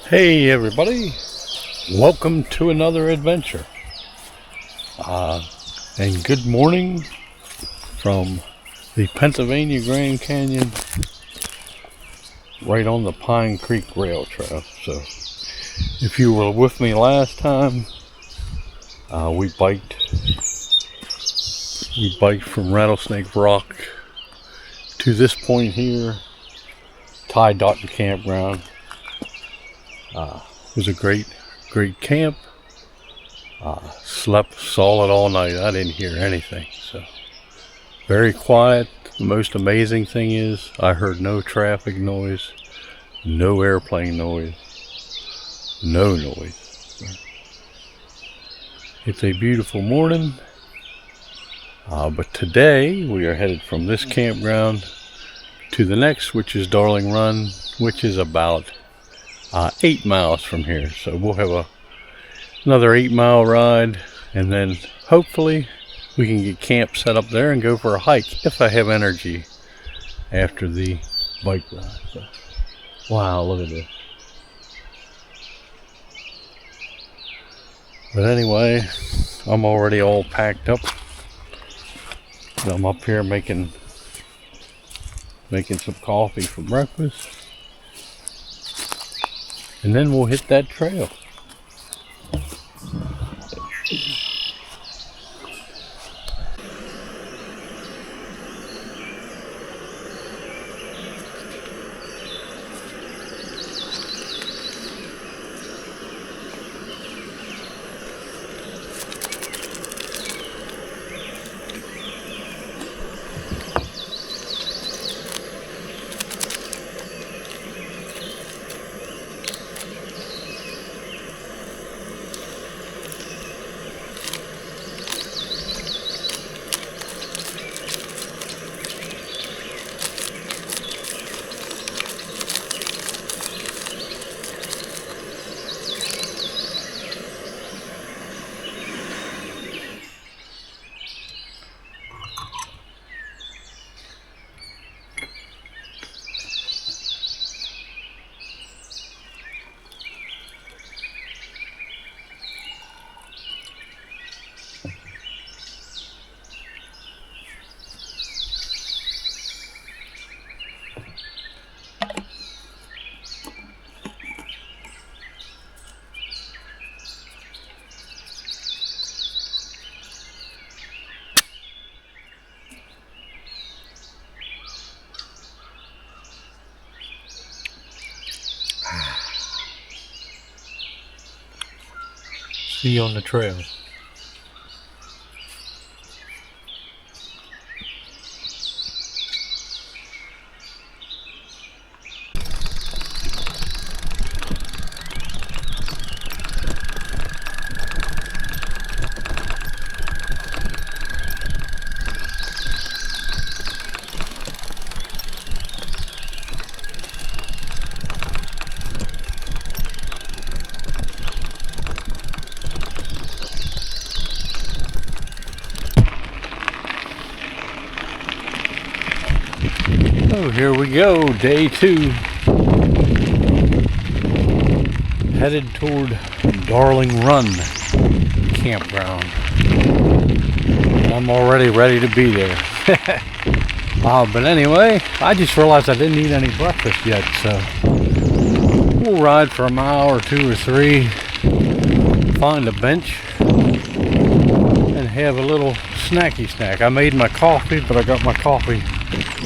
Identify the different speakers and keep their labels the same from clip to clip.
Speaker 1: Hey everybody, welcome to another adventure. And good morning from the Pennsylvania Grand Canyon, right on the Pine Creek Rail Trail. So if you were with me last time, we biked from Rattlesnake Rock to this point here, Ty Dotton Campground. It was a great camp. Slept solid all night. I didn't hear anything. So very quiet. The most amazing thing is I heard no traffic noise, no airplane noise, no noise. It's a beautiful morning. But today we are headed from this campground to the next, which is Darling Run, which is about 8 miles from here. So we'll have another 8-mile ride, and then hopefully we can get camp set up there and go for a hike if I have energy after the bike ride. So, wow, look at this. But anyway, I'm already all packed up. I'm up here making some coffee for breakfast. And then we'll hit that trail. See you on the trail. Oh, here we go, day 2. Headed toward Darling Run campground. I'm already ready to be there. But anyway, I just realized I didn't eat any breakfast yet, so we'll ride for a mile or 2 or 3, find a bench, and have a little snacky snack. I made my coffee, but I got my coffee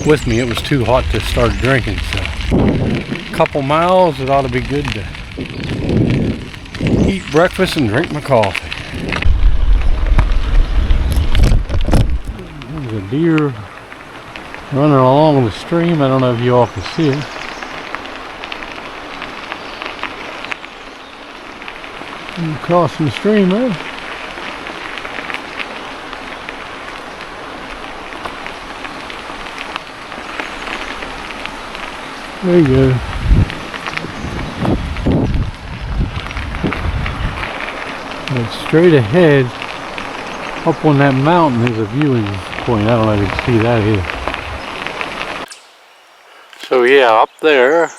Speaker 1: with me. It was too hot to start drinking, so a couple miles, it ought to be good to eat breakfast and drink my coffee. There's a deer running along the stream. I don't know if you all can see it. I'm crossing the stream there. There you go. And straight ahead, up on that mountain, is a viewing point. I don't know if you can see that here. So yeah, up there,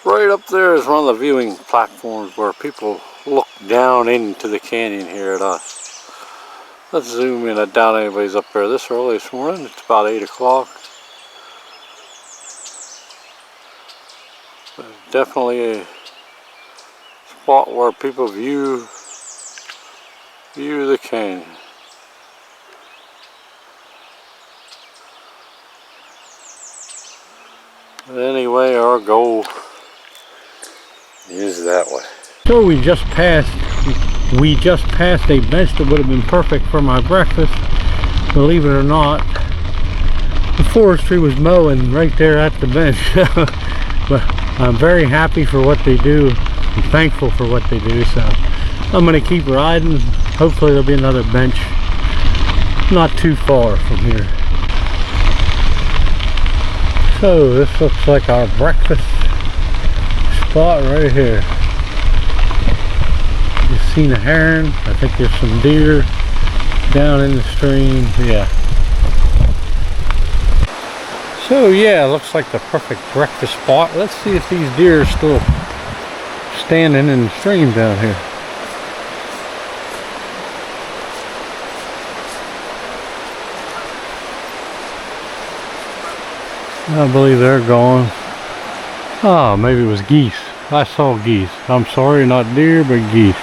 Speaker 1: Right up there is one of the viewing platforms where people look down into the canyon here at us. Let's zoom in. I doubt anybody's up there this early this morning. It's about 8 o'clock. Definitely a spot where people view the canyon. But anyway, our goal is that way. So we just passed a bench that would have been perfect for my breakfast. Believe it or not, the forestry was mowing right there at the bench. But I'm very happy for what they do. I'm thankful for what they do. So I'm going to keep riding. Hopefully there'll be another bench not too far from here. So this looks like our breakfast spot right here. You've seen a heron. I think there's some deer down in the stream. Yeah. So yeah, looks like the perfect breakfast spot. Let's see if these deer are still standing in the stream down here. I believe they're gone. Oh, maybe it was geese. I saw geese. I'm sorry, not deer, but geese.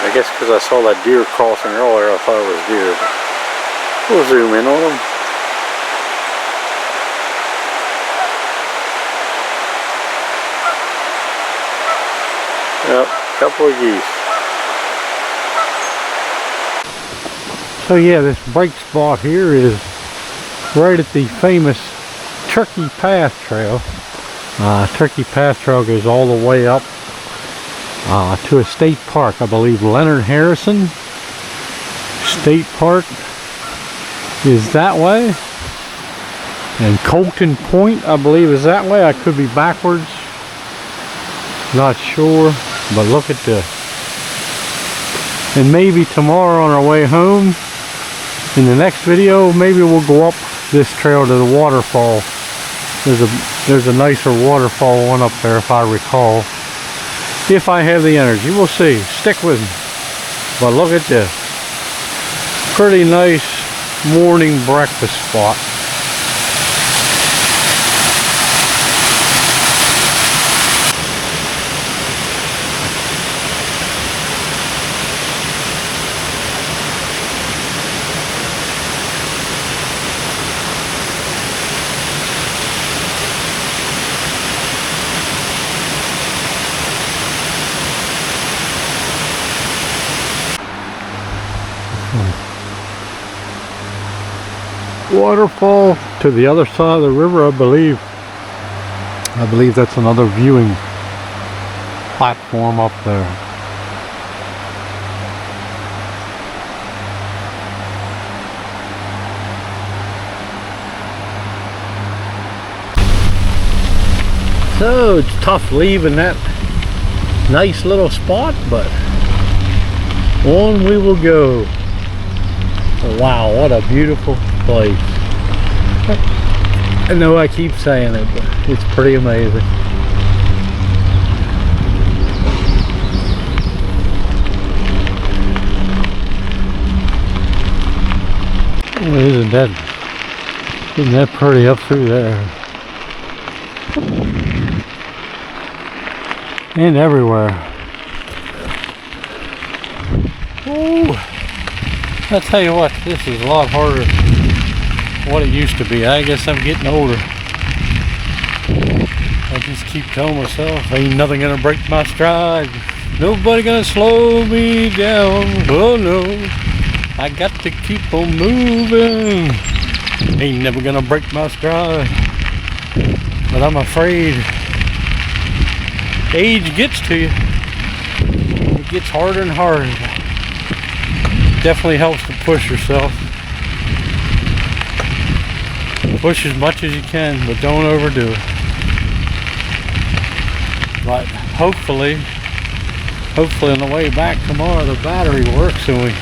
Speaker 1: I guess because I saw that deer crossing earlier, I thought it was deer. But we'll zoom in on them. Yep, a couple of geese. So yeah, this break spot here is right at the famous Turkey Path Trail. Turkey Path Trail goes all the way up to a state park. I believe Leonard Harrison State Park is that way. And Colton Point, I believe, is that way. I could be backwards. Not sure. But look at this. And maybe tomorrow on our way home, in the next video, maybe we'll go up this trail to the waterfall. There's a nicer waterfall one up there, if I recall. If I have the energy, we'll see. Stick with me. But look at this. Pretty nice morning breakfast spot. Waterfall to the other side of the river, I believe. I believe that's another viewing platform up there. So it's tough leaving that nice little spot, but on we will go. Wow, what a beautiful place. I know I keep saying it, but it's pretty amazing. Oh, isn't that pretty up through there? And everywhere. Oh, I tell you what, this is a lot harder than what it used to be. I guess I'm getting older. I just keep telling myself, ain't nothing gonna break my stride. Nobody gonna slow me down. Oh no, I got to keep on moving. Ain't never gonna break my stride. But I'm afraid age gets to you. It gets harder and harder. Definitely helps to push yourself. Push as much as you can, but don't overdo it. But hopefully on the way back tomorrow the battery works and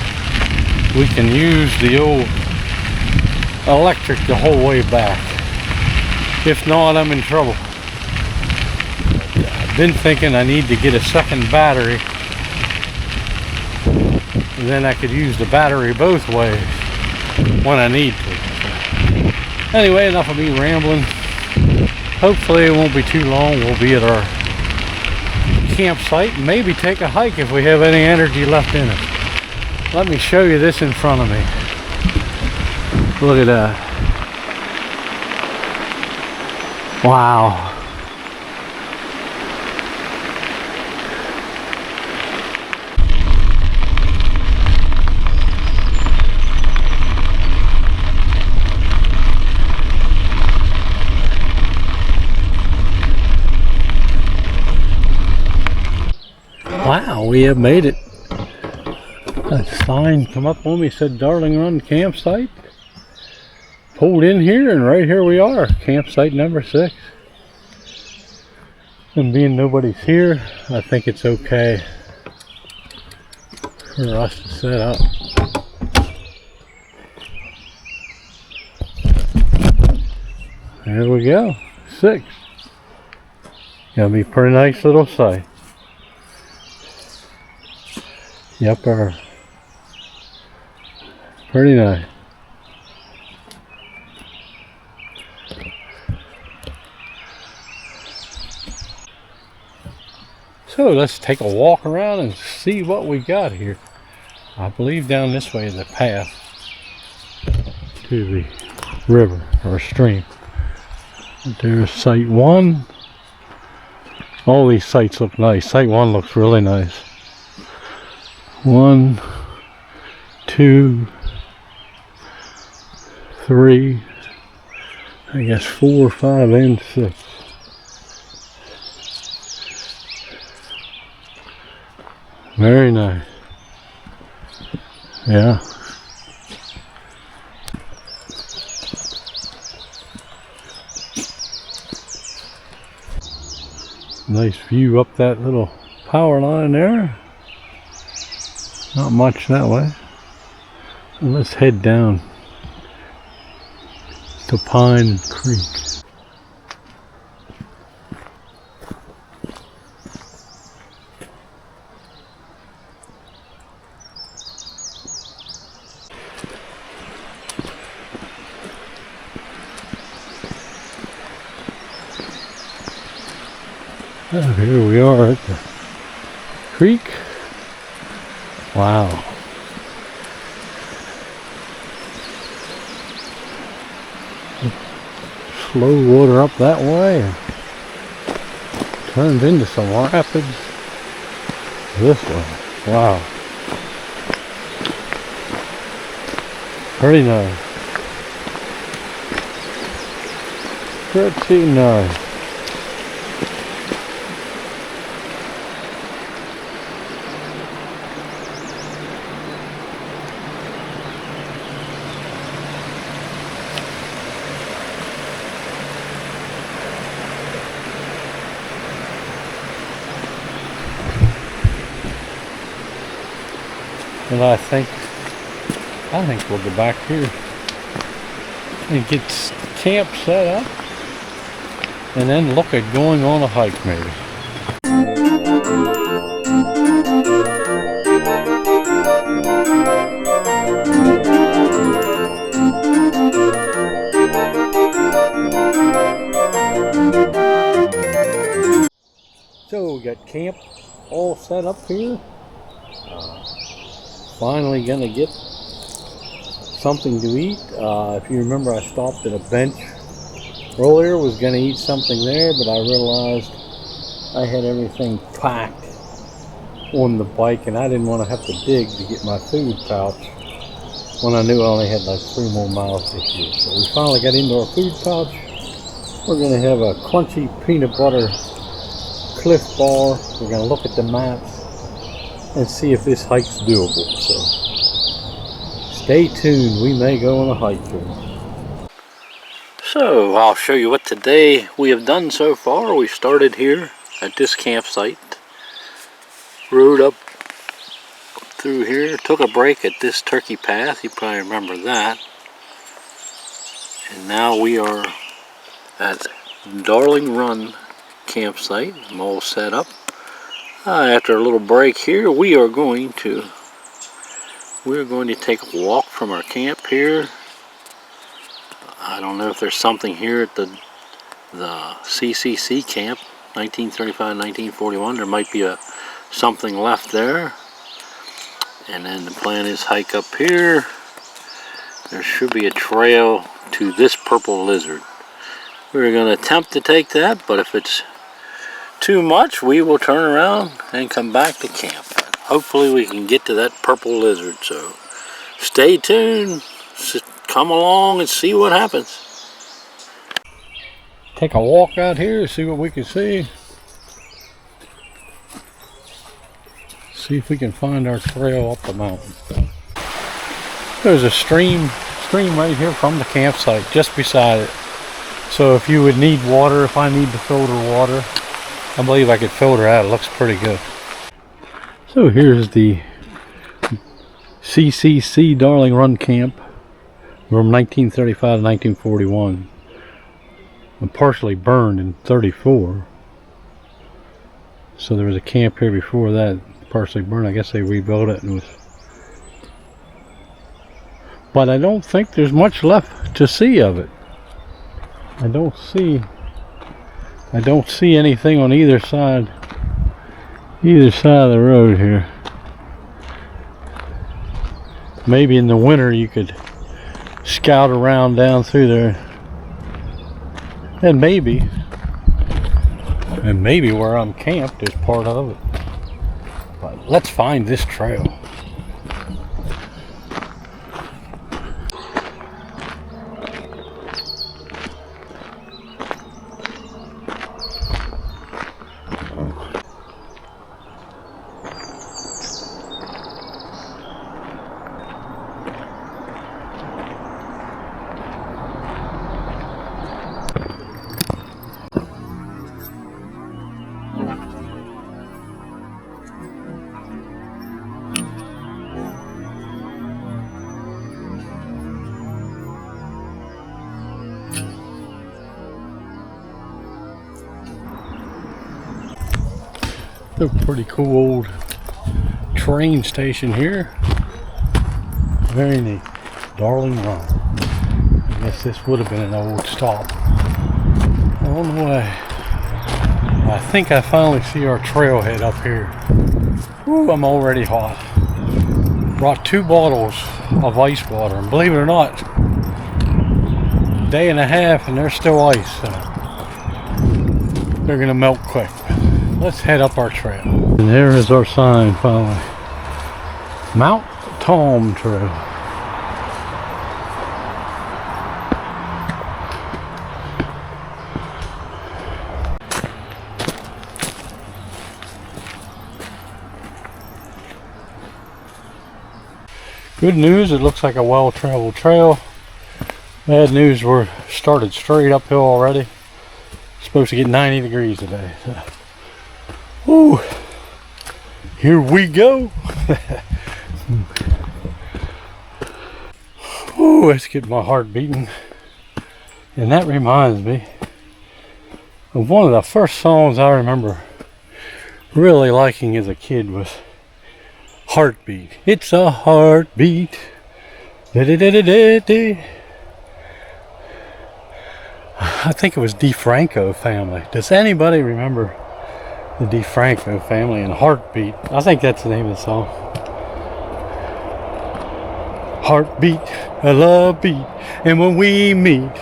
Speaker 1: we can use the old electric the whole way back. If not, I'm in trouble. I've been thinking I need to get a second battery, and then I could use the battery both ways when I need to. So, anyway, enough of me rambling. Hopefully it won't be too long. We'll be at our campsite and maybe take a hike if we have any energy left in us. Let me show you this in front of me. Look at that. Wow. Wow, we have made it. A sign come up on me, said Darling Run Campsite. Pulled in here, and right here we are, campsite number 6. And being nobody's here, I think it's okay for us to set up. There we go, 6. Gonna be a pretty nice little site. Yep, pretty nice. So let's take a walk around and see what we got here. I believe down this way is a path to the river or stream. There's site 1. All these sites look nice. Site 1 looks really nice. 1, 2, 3, I guess 4, 5, and 6. Very nice. Yeah. Nice view up that little power line there. Not much that way. So let's head down to Pine Creek. Oh, here we are at the creek. Wow. Slow water up that way and turns into some rapids this way. Wow. Pretty nice. Pretty nice. And I think we'll go back here and get camp set up and then look at going on a hike maybe. So we got camp all set up here. Finally gonna get something to eat. If you remember, I stopped at a bench earlier, was gonna eat something there, but I realized I had everything packed on the bike and I didn't want to have to dig to get my food pouch when I knew I only had like 3 more miles to do. So we finally got into our food pouch. We're gonna have a crunchy peanut butter Cliff Bar. We're gonna look at the maps and see if this hike's doable. So stay tuned, we may go on a hike here. So I'll show you what today we have done so far. We started here at this campsite, rode up through here, took a break at this turkey path, you probably remember that, and now we are at Darling Run campsite. I'm all set up. After a little break here, we're going to take a walk from our camp here. I don't know if there's something here at the CCC camp, 1935-1941. There might be something left there. And then the plan is hike up here. There should be a trail to this purple lizard. We're going to attempt to take that, but if it's too much, we will turn around and come back to camp. Hopefully we can get to that purple lizard, so stay tuned. Just come along and see what happens. Take a walk out here, see what we can see. See if we can find our trail up the mountain. There's a stream right here from the campsite, just beside it. So if you would need water, if I need to filter water, I believe I could filter out. It looks pretty good. So here's the CCC Darling Run camp from 1935 to 1941. And partially burned in 34. So there was a camp here before that, partially burned. I guess they rebuilt it and was. But I don't think there's much left to see of it. I don't see anything on either side of the road here. Maybe in the winter you could scout around down through there. And maybe where I'm camped is part of it. But let's find this trail. A pretty cool old train station here. Very neat. Darling Run. I guess this would have been an old stop on the way. I think I finally see our trailhead up here. Ooh, I'm already hot. Brought 2 bottles of ice water, and believe it or not, a day and a half and they're still ice, so they're gonna melt quick. Let's head up our trail. And there is our sign finally. Mount Tom Trail. Good news, it looks like a well-traveled trail. Bad news, we're started straight uphill already. Supposed to get 90 degrees today. So. Ooh, here we go. Ooh, let's get my heart beating. And that reminds me of one of the first songs I remember really liking as a kid was Heartbeat. It's a heartbeat. Da-da-da-da-da-da. I think it was DeFranco Family. Does anybody remember the DeFranco Family and Heartbeat? I think that's the name of the song. Heartbeat, a love beat, and when we meet,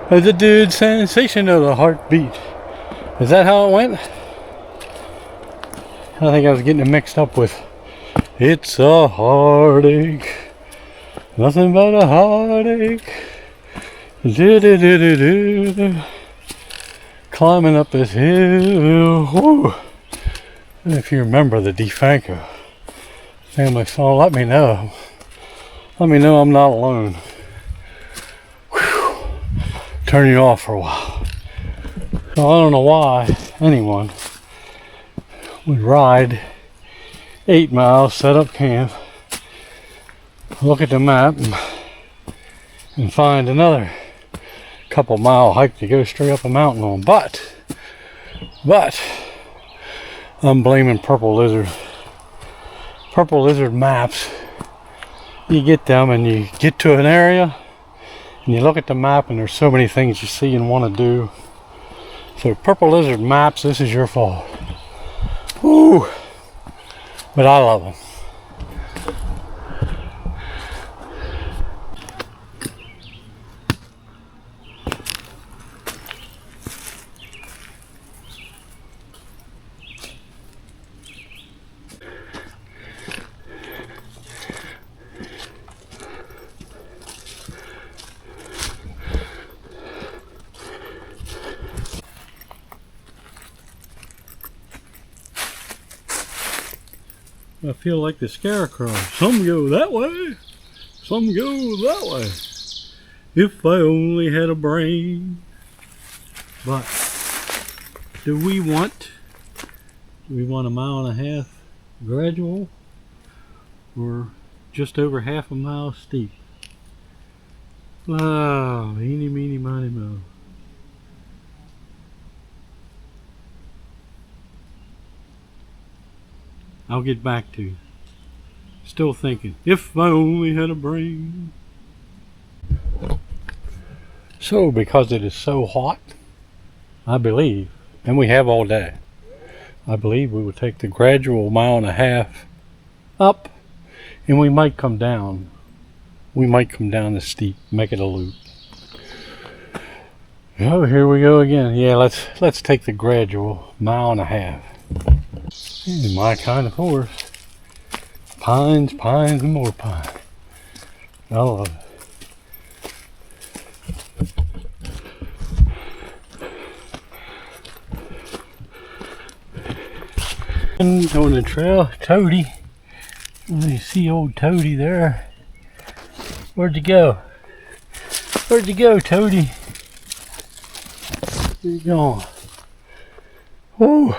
Speaker 1: the dude sensation of the heartbeat. Is that how it went? I think I was getting it mixed up with It's a Heartache, nothing but a heartache. Do-do-do-do-do. Climbing up this hill. Woo. And if you remember the DeFranco Family song, let me know. Let me know I'm not alone. Whew. Turn you off for a while. So I don't know why anyone would ride 8 miles, set up camp, look at the map, and find another couple mile hike to go straight up a mountain on. But I'm blaming Purple Lizard. Purple Lizard maps. You get them and you get to an area and you look at the map and there's so many things you see and want to do. So Purple Lizard maps, this is your fault. Woo! But I love them. I feel like the Scarecrow. Some go that way, some go that way. If I only had a brain. But do we want a mile and a half gradual or just over half a mile steep? Oh, eeny, meeny, miny, moe. I'll get back to you. Still thinking, if I only had a brain. So, because it is so hot, I believe, and we have all day, I believe we will take the gradual mile and a half up, and we might come down. We might come down the steep, make it a loop. Oh, here we go again. Yeah, let's take the gradual mile and a half. My kind of horse. Pines, pines, and more pine. I love it. And on the trail, Toady. You see old Toady there. Where'd you go? Where'd you go, Toady? Where you going? Whoa.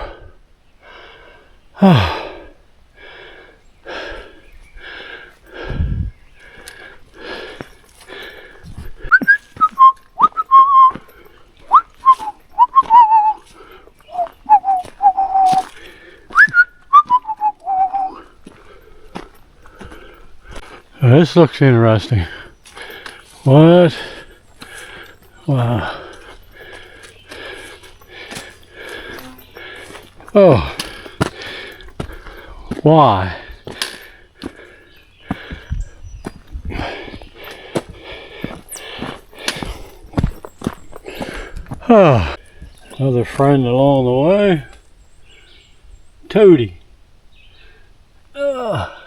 Speaker 1: This looks interesting. What? Wow. Oh. Why? Oh. Another friend along the way. Toady. Ugh.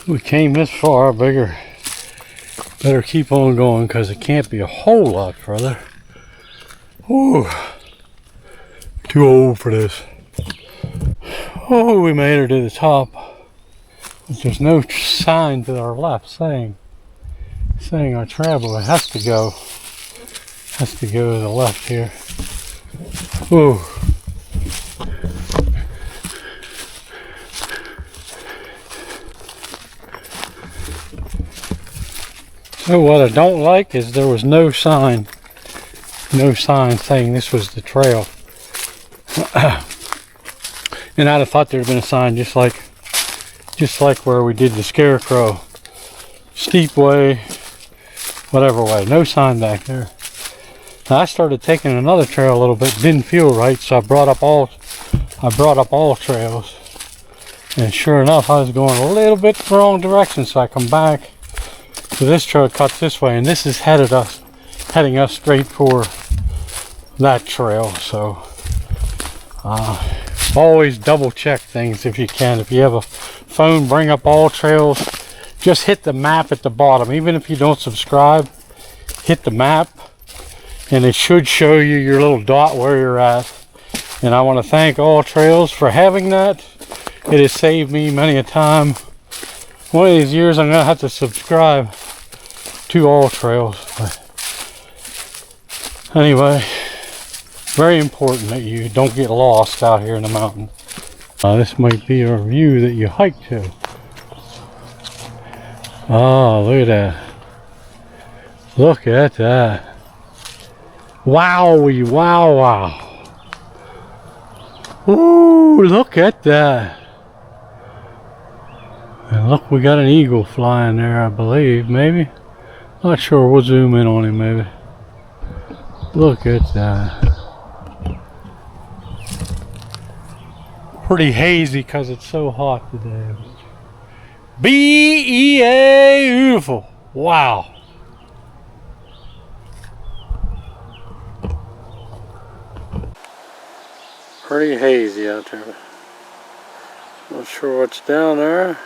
Speaker 1: We came this far, better keep on going because it can't be a whole lot further. Ooh, too old for this. Oh, we made her to the top. But there's no sign to our left saying our traveler has to go to the left here. Ooh. So what I don't like is there was no sign saying this was the trail. And I'd have thought there'd been a sign just like where we did the Scarecrow. Steep way, whatever way. No sign back there. Now I started taking another trail a little bit, didn't feel right, so I brought up all trails. And sure enough, I was going a little bit the wrong direction, so I come back. So this trail cuts this way, and this is heading us straight for that trail. So always double check things if you can. If you have a phone, bring up all trails. Just hit the map at the bottom. Even if you don't subscribe, hit the map, and it should show you your little dot where you're at. And I want to thank All Trails for having that. It has saved me many a time. One of these years I'm gonna have to subscribe to all trails. But anyway, very important that you don't get lost out here in the mountains. This might be a view that you hike to. Oh, look at that. Look at that. Wowie, wow, wow. Ooh, look at that. And look, we got an eagle flying there, I believe, maybe. Not sure, we'll zoom in on him maybe. Look at that. Pretty hazy because it's so hot today. B-E-A, beautiful. Wow. Pretty hazy out there. Not sure what's down there.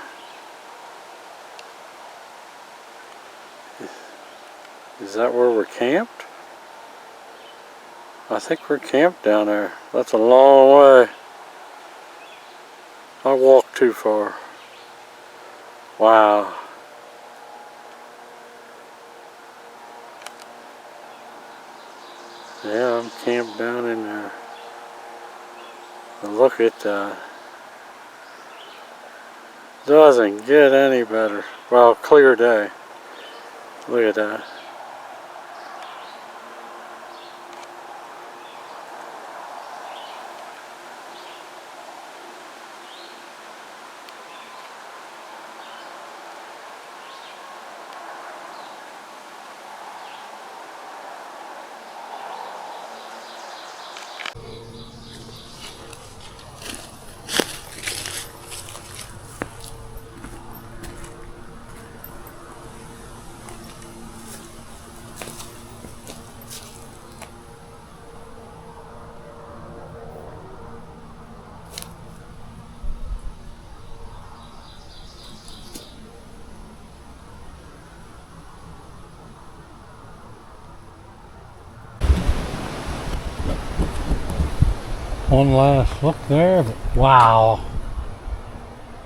Speaker 1: Is that where we're camped? I think we're camped down there. That's a long way. I walked too far. Wow. Yeah, I'm camped down in there. But look at that. Doesn't get any better. Well, clear day. Look at that. One last look there, but wow.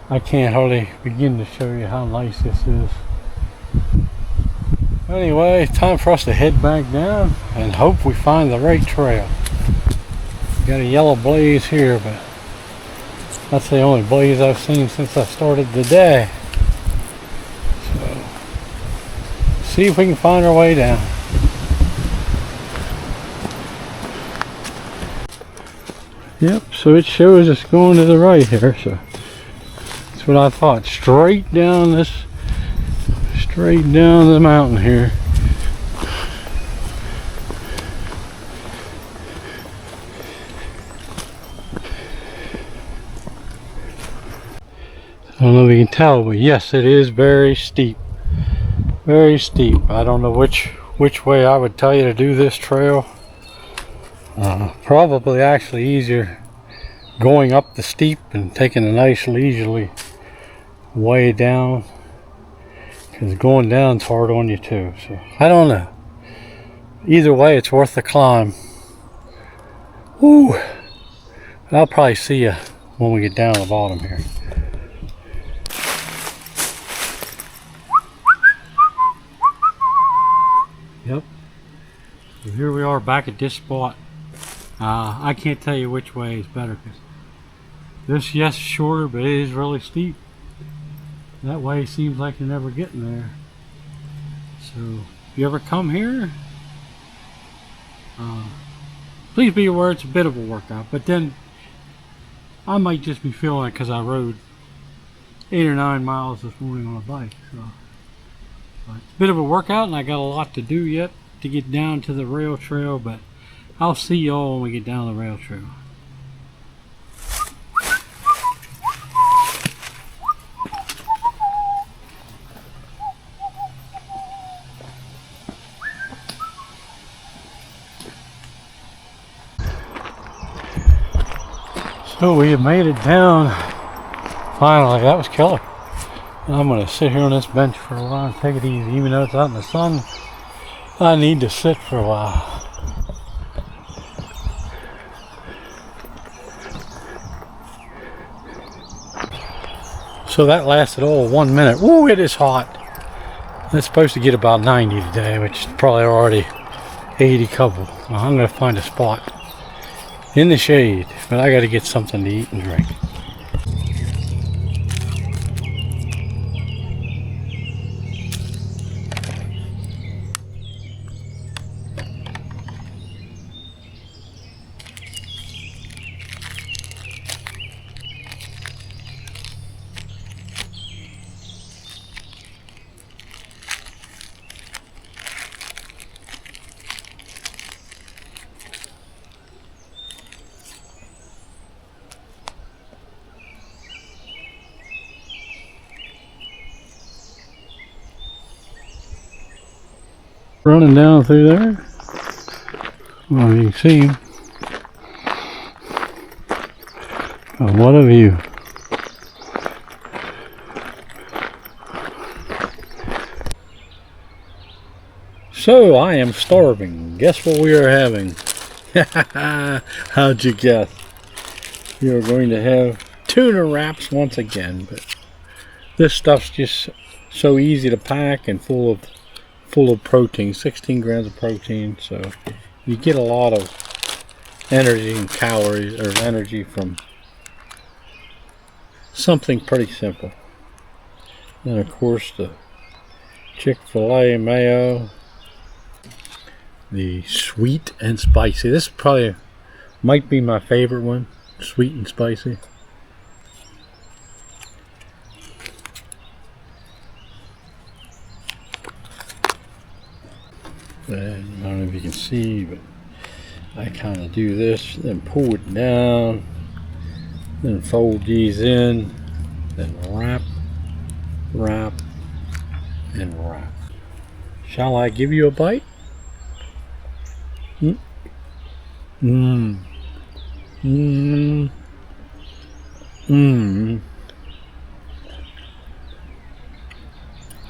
Speaker 1: I can't hardly begin to show you how nice this is. Anyway, time for us to head back down and hope we find the right trail. Got a yellow blaze here, but that's the only blaze I've seen since I started the day. So, see if we can find our way down. Yep, so it shows us going to the right here, so that's what I thought. Straight down the mountain here. I don't know if you can tell, but yes, it is very steep. Very steep. I don't know which way I would tell you to do this trail. Probably actually easier going up the steep and taking a nice leisurely way down, because going down's hard on you too. So I don't know. Either way, it's worth the climb. Woo! I'll probably see you when we get down to the bottom here. Yep. So here we are back at this spot. I can't tell you which way is better, because this, yes, shorter, but it is really steep. That way seems like you're never getting there. So if you ever come here, please be aware it's a bit of a workout, but then I might just be feeling it because I rode 8 or 9 miles this morning on a bike. So it's a bit of a workout, and I got a lot to do yet to get down to the rail trail, but I'll see y'all when we get down the rail trail. So we have made it down. Finally, that was killer. I'm going to sit here on this bench for a while and take it easy. Even though it's out in the sun, I need to sit for a while. So that lasted all 1 minute. Ooh, it is hot. It's supposed to get about 90 today, which is probably already 80 couple. Well, I'm gonna find a spot in the shade, but I gotta get something to eat and drink. Running down through there. Well, you can see him. Oh, what a view. So I am starving. Guess what we are having? How'd you guess? We are going to have tuna wraps once again, but this stuff's just so easy to pack and full of protein, 16 grams of protein, so you get a lot of energy and calories, or energy from something pretty simple. And of course the Chick-fil-A mayo, the sweet and spicy. This probably might be my favorite one, sweet and spicy. And I don't know if you can see, but I kind of do this, then pull it down, then fold these in, then wrap, and wrap. Shall I give you a bite?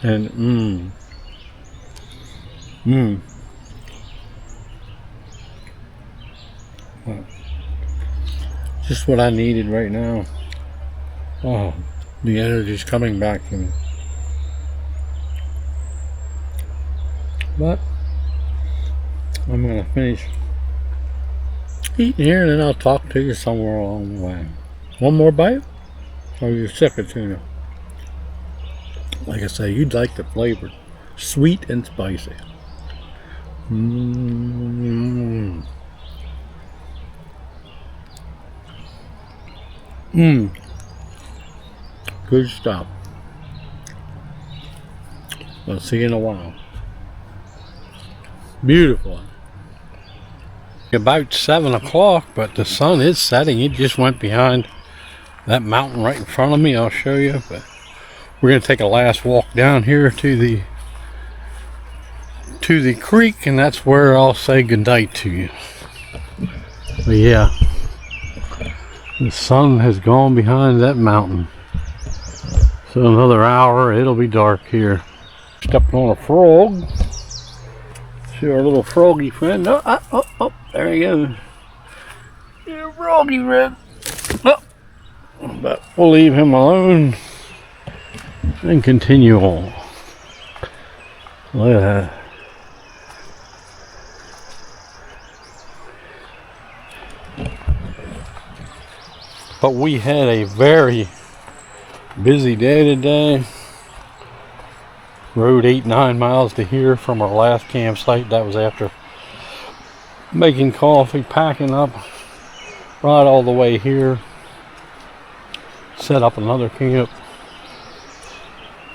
Speaker 1: And well, just what I needed right now. Oh, the energy's coming back to me. But I'm gonna finish eating here and then I'll talk to you somewhere along the way. One more bite? Or you're sick of tuna? Like I say, you'd like the flavor. Sweet and spicy. Good stuff. I'll see you in a while. Beautiful. About 7 o'clock, but the sun is setting. It just went behind that mountain right in front of me. I'll show you. But we're going to take a last walk down here to the creek, and that's where I'll say goodnight to you. But yeah, the sun has gone behind that mountain. So another hour, it'll be dark here. Stepped on a frog. See our little froggy friend. Oh, there he goes. Little froggy friend. Oh. But we'll leave him alone and continue on. Look at that. But we had a very busy day today. Rode 8-9 miles to here from our last campsite. That was after making coffee, packing up, ride all the way here, set up another camp,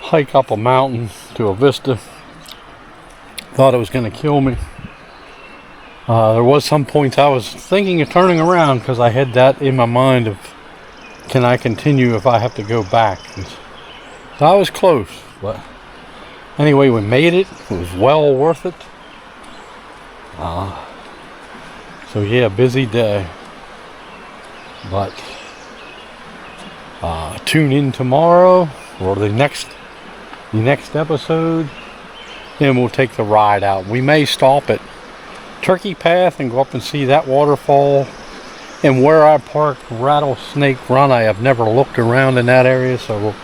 Speaker 1: hike up a mountain to a vista. Thought it was going to kill me. There was some points I was thinking of turning around because I had that in my mind of, can I continue if I have to go back? So I was close, but anyway, we made it. It was well worth it. So yeah, busy day. But tune in tomorrow or the next episode. Then we'll take the ride out. We may stop at Turkey Path and go up and see that waterfall. And where I parked Rattlesnake Run, I have never looked around in that area, so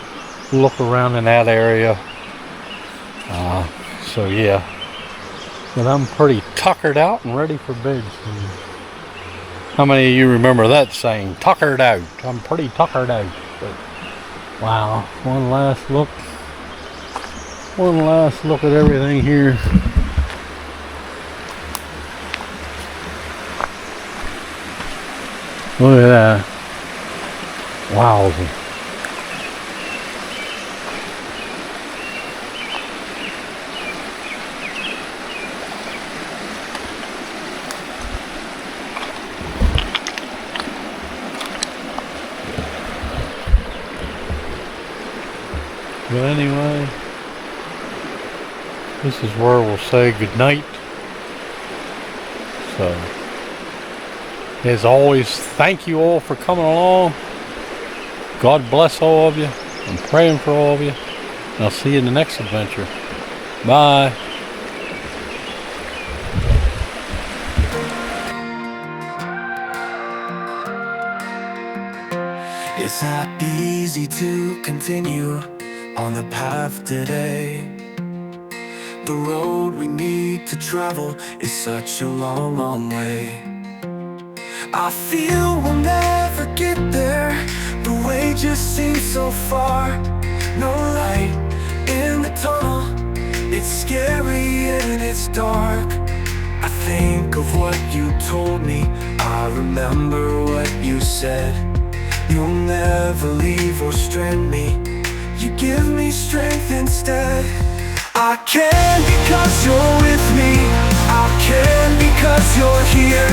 Speaker 1: look around in that area. So yeah, but I'm pretty tuckered out and ready for bed soon. How many of you remember that saying, tuckered out? I'm pretty tuckered out. But wow, one last look at everything here. Look at that. Wow. But anyway, this is where we'll say goodnight. So, as always, thank you all for coming along. God bless all of you. I'm praying for all of you. And I'll see you in the next adventure. Bye.
Speaker 2: It's not easy to continue on the path today. The road we need to travel is such a long, long way. I feel we'll never get there. The way just seems so far. No light in the tunnel. It's scary and it's dark. I think of what you told me. I remember what you said. You'll never leave or strand me. You give me strength instead. I can because you're with me. I can because you're here.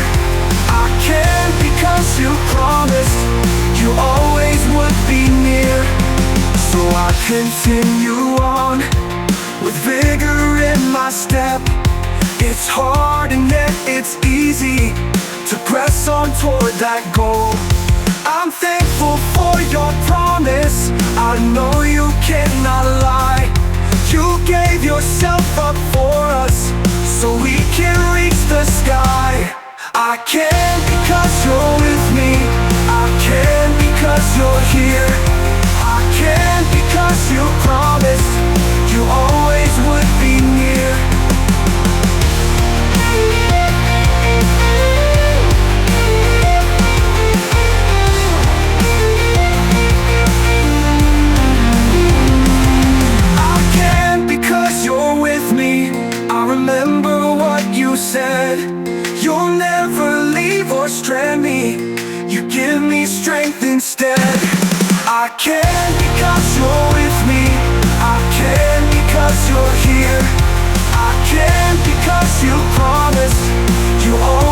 Speaker 2: I can because you promised you always would be near. So I continue on with vigor in my step. It's hard and yet it's easy to press on toward that goal. I'm thankful for your promise. I know you cannot lie. You gave yourself up for us so we can reach the sky. I can because you're with me. I can because you're here. I can because you promised you always would be near. Remember what you said. You'll never leave or strand me. You give me strength instead. I can because you're with me. I can because you're here. I can because you promised you always